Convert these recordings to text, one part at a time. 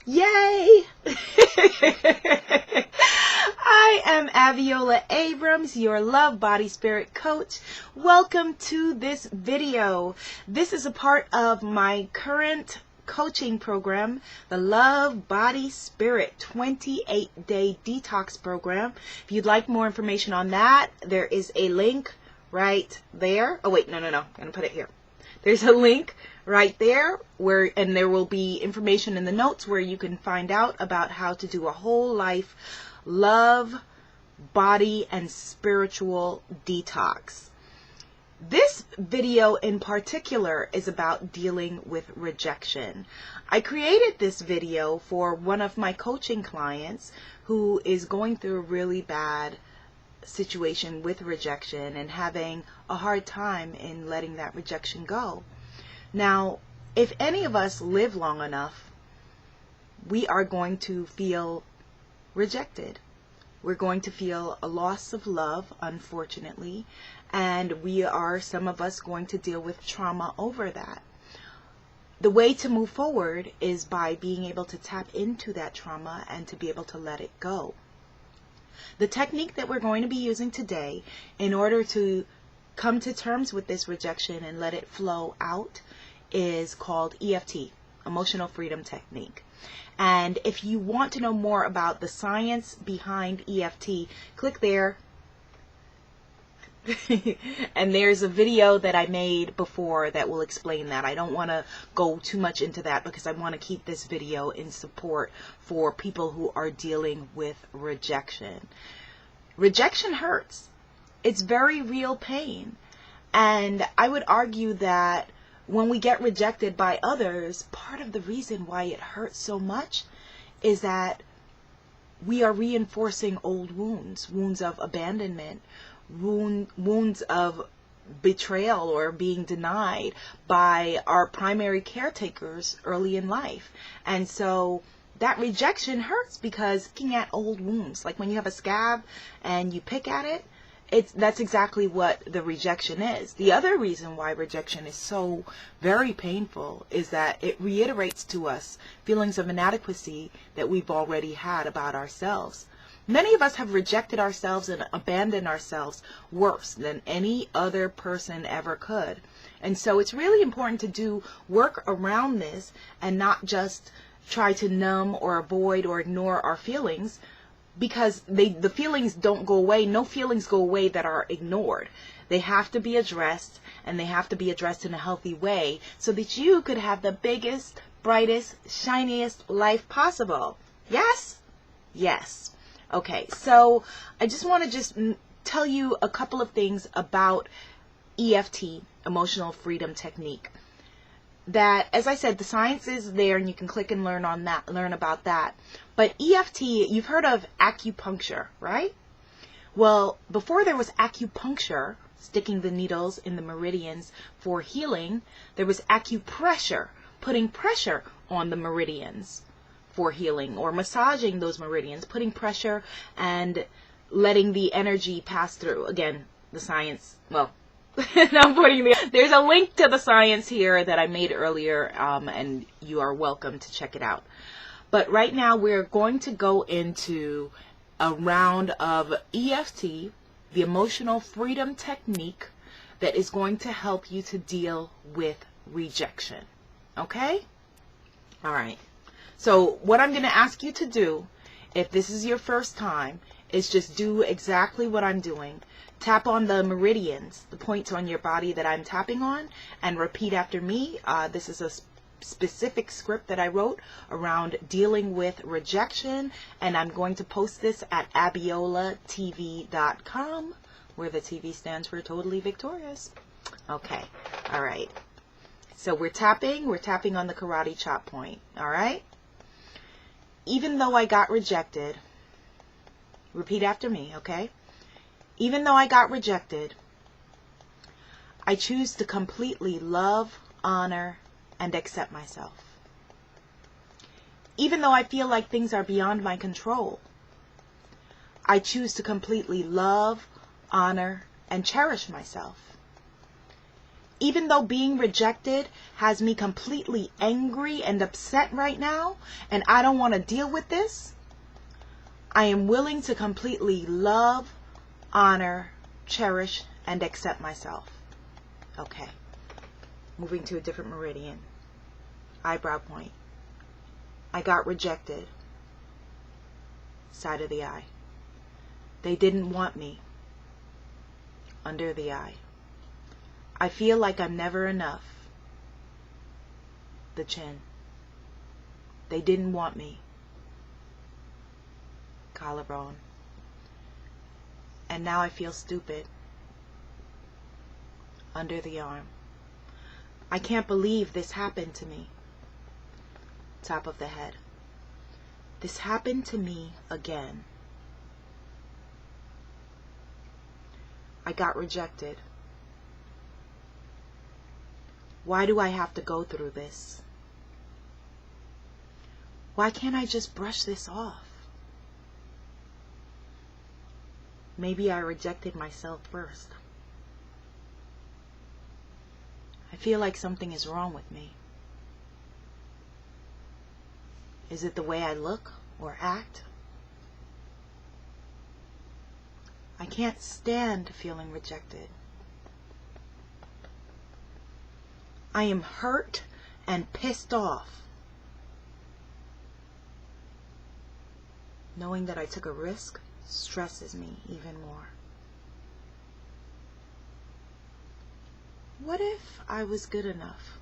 Yay! I am Abiola Abrams, your love, body, spirit coach. Welcome to this video. This is a part of my current coaching program, the Love, Body, Spirit 28-day detox program. If you'd like more information on that, there is a link right there. Oh wait, no. I'm going to put it here. There's a link right there and there will be information in the notes where you can find out about how to do a whole life love, body, and spiritual detox. This video in particular is about dealing with rejection. I created this video for one of my coaching clients who is going through a really bad situation with rejection and having a hard time in letting that rejection go. Now, if any of us live long enough, we are going to feel rejected. We're going to feel a loss of love, unfortunately, and some of us going to deal with trauma over that. The way to move forward is by being able to tap into that trauma and to be able to let it go. The technique that we're going to be using today in order to come to terms with this rejection and let it flow out is called EFT, Emotional Freedom Technique. And if you want to know more about the science behind EFT, click there. And there's a video that I made before that will explain that. I don't want to go too much into that because I want to keep this video in support for people who are dealing with rejection. Rejection hurts. It's very real pain. And I would argue that when we get rejected by others, part of the reason why it hurts so much is that we are reinforcing old wounds, wounds of abandonment, wounds of betrayal or being denied by our primary caretakers early in life. And so that rejection hurts because looking at old wounds, like when you have a scab and you pick at it, that's exactly what the rejection is. The other reason why rejection is so very painful is that it reiterates to us feelings of inadequacy that we've already had about ourselves. Many of us have rejected ourselves and abandoned ourselves worse than any other person ever could. And so it's really important to do work around this and not just try to numb or avoid or ignore our feelings, because the feelings don't go away. No feelings go away that are ignored. They have to be addressed, and they have to be addressed in a healthy way so that you could have the biggest, brightest, shiniest life possible. Yes? Yes. Okay, so I just want to tell you a couple of things about EFT, Emotional Freedom Technique. That, as I said, the science is there and you can click and learn about that. But EFT, you've heard of acupuncture, right? Well, before there was acupuncture, sticking the needles in the meridians for healing, there was acupressure, putting pressure on the meridians for healing, or massaging those meridians, putting pressure and letting the energy pass through. Again, the science, well, there's a link to the science here that I made earlier, and you are welcome to check it out. But right now we're going to go into a round of EFT, the Emotional Freedom Technique, that is going to help you to deal with rejection. Okay? All right. So what I'm going to ask you to do, if this is your first time, is just do exactly what I'm doing. Tap on the meridians, the points on your body that I'm tapping on, and repeat after me. This is a specific script that I wrote around dealing with rejection, and I'm going to post this at abiolatv.com, where the TV stands for Totally Victorious. Okay, all right. So we're tapping on the karate chop point, all right? Even though I got rejected, repeat after me, okay? Even though I got rejected, I choose to completely love, honor, and accept myself. Even though I feel like things are beyond my control, I choose to completely love, honor, and cherish myself. even though being rejected has me completely angry and upset right now, and I don't want to deal with this, I am willing to completely love, honor, cherish, and accept myself. Okay. Moving to a different meridian. Eyebrow point. I got rejected. Side of the eye. They didn't want me. Under the eye. I feel like I'm never enough. The chin. They didn't want me. Collarbone. And now I feel stupid. Under the arm. I can't believe this happened to me. Top of the head. This happened to me again. I got rejected. Why do I have to go through this? Why can't I just brush this off? Maybe I rejected myself first. I feel like something is wrong with me. Is it the way I look or act? I can't stand feeling rejected. I am hurt and pissed off. Knowing that I took a risk stresses me even more. What if I was good enough?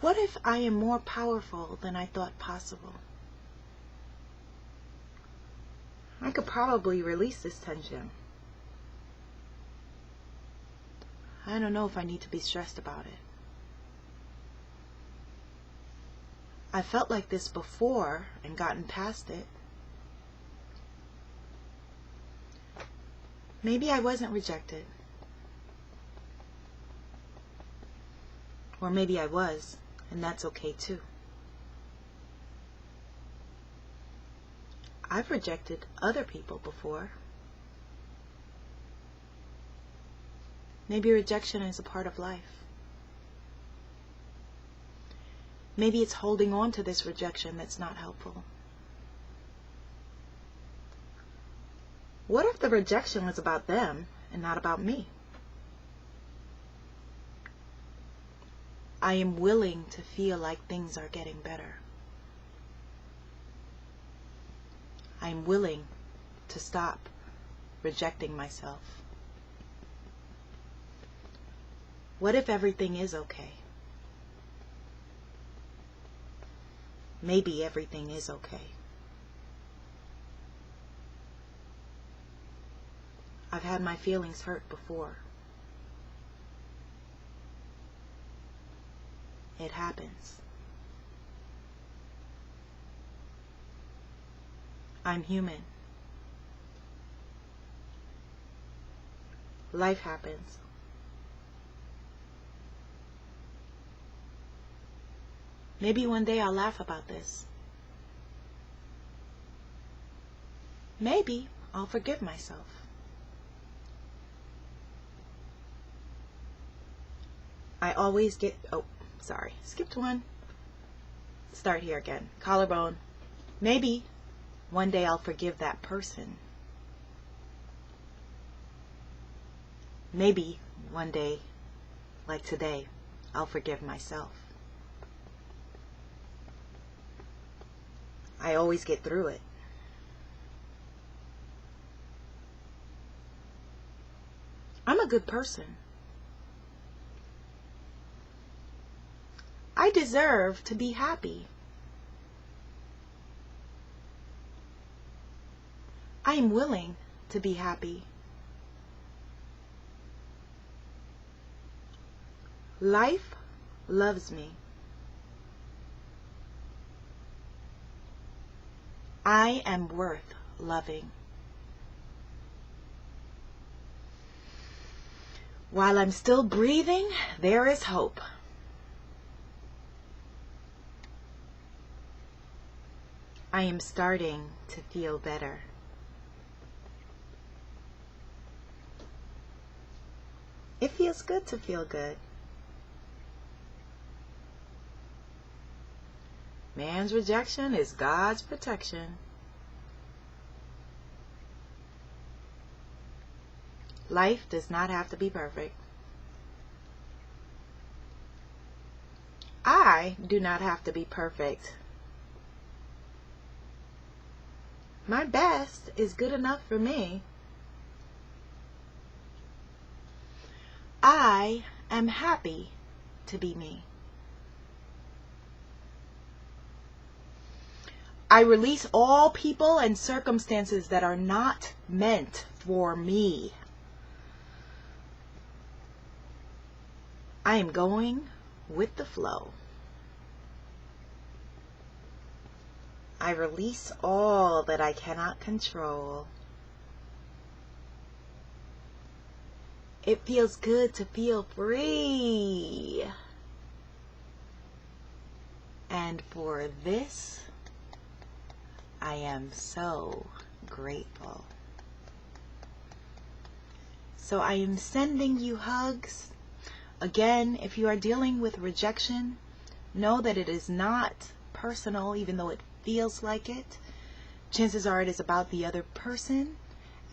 What if I am more powerful than I thought possible? I could probably release this tension. I don't know if I need to be stressed about it. I felt like this before and gotten past it. Maybe I wasn't rejected. Or maybe I was, and that's okay too. I've rejected other people before. Maybe rejection is a part of life. Maybe it's holding on to this rejection that's not helpful. What if the rejection was about them and not about me? I am willing to feel like things are getting better. I am willing to stop rejecting myself. What if everything is okay? Maybe everything is okay. I've had my feelings hurt before. It happens. I'm human. Life happens. Maybe one day I'll laugh about this. Maybe I'll forgive myself. I always get, skipped one. Start here again. Collarbone. Maybe one day I'll forgive that person. Maybe one day, like today, I'll forgive myself. I always get through it. I'm a good person. I deserve to be happy. I am willing to be happy. Life loves me. I am worth loving. While I'm still breathing, there is hope. I am starting to feel better. feels good to feel good. Man's rejection is God's protection. Life does not have to be perfect. I do not have to be perfect. My best is good enough for me. I am happy to be me. I release all people and circumstances that are not meant for me. I am going with the flow. I release all that I cannot control. It feels good to feel free. And for this, I am so grateful. So I am sending you hugs. Again, if you are dealing with rejection, know that it is not personal, even though it feels like it. Chances are it is about the other person.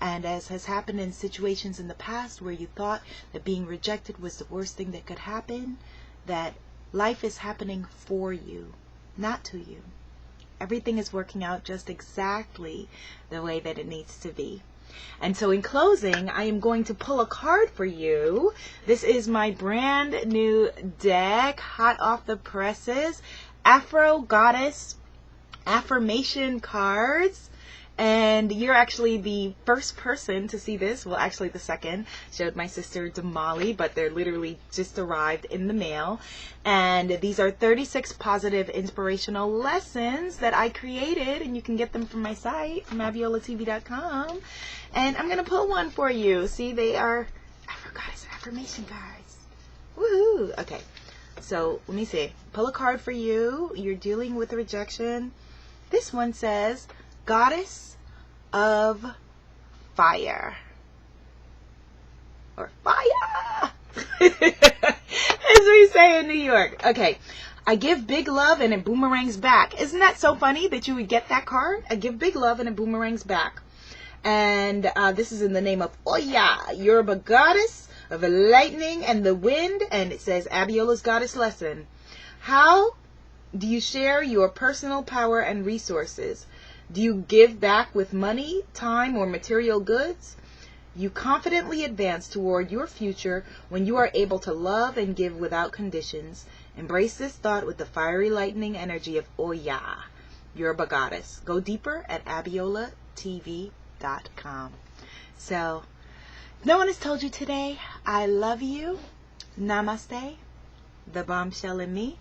And as has happened in situations in the past where you thought that being rejected was the worst thing that could happen, that life is happening for you, not to you. Everything is working out just exactly the way that it needs to be. And so in closing, I am going to pull a card for you. This is my brand new deck, hot off the presses, Afro Goddess affirmation cards. And you're actually the first person to see this. Well, actually the second. Showed my sister Damali, but they're literally just arrived in the mail. And these are 36 positive inspirational lessons that I created, and you can get them from my site, from abiolatv.com. And I'm going to pull one for you. See, they are affirmation cards. Woohoo! Okay, so let me see. Pull a card for you. You're dealing with rejection. This one says, Goddess of Fire. Or fire! As we say in New York. Okay. I give big love and it boomerangs back. Isn't that so funny that you would get that card? I give big love and it boomerangs back. And this is in the name of Oya, Yoruba goddess of the lightning and the wind. And it says Abiola's goddess lesson. How do you share your personal power and resources? Do you give back with money, time, or material goods? You confidently advance toward your future when you are able to love and give without conditions. Embrace this thought with the fiery lightning energy of Oya, Yoruba goddess. Go deeper at abiolatv.com. So, if no one has told you today, I love you. Namaste. The bombshell in me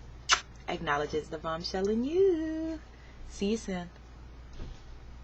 acknowledges the bombshell in you. See you soon.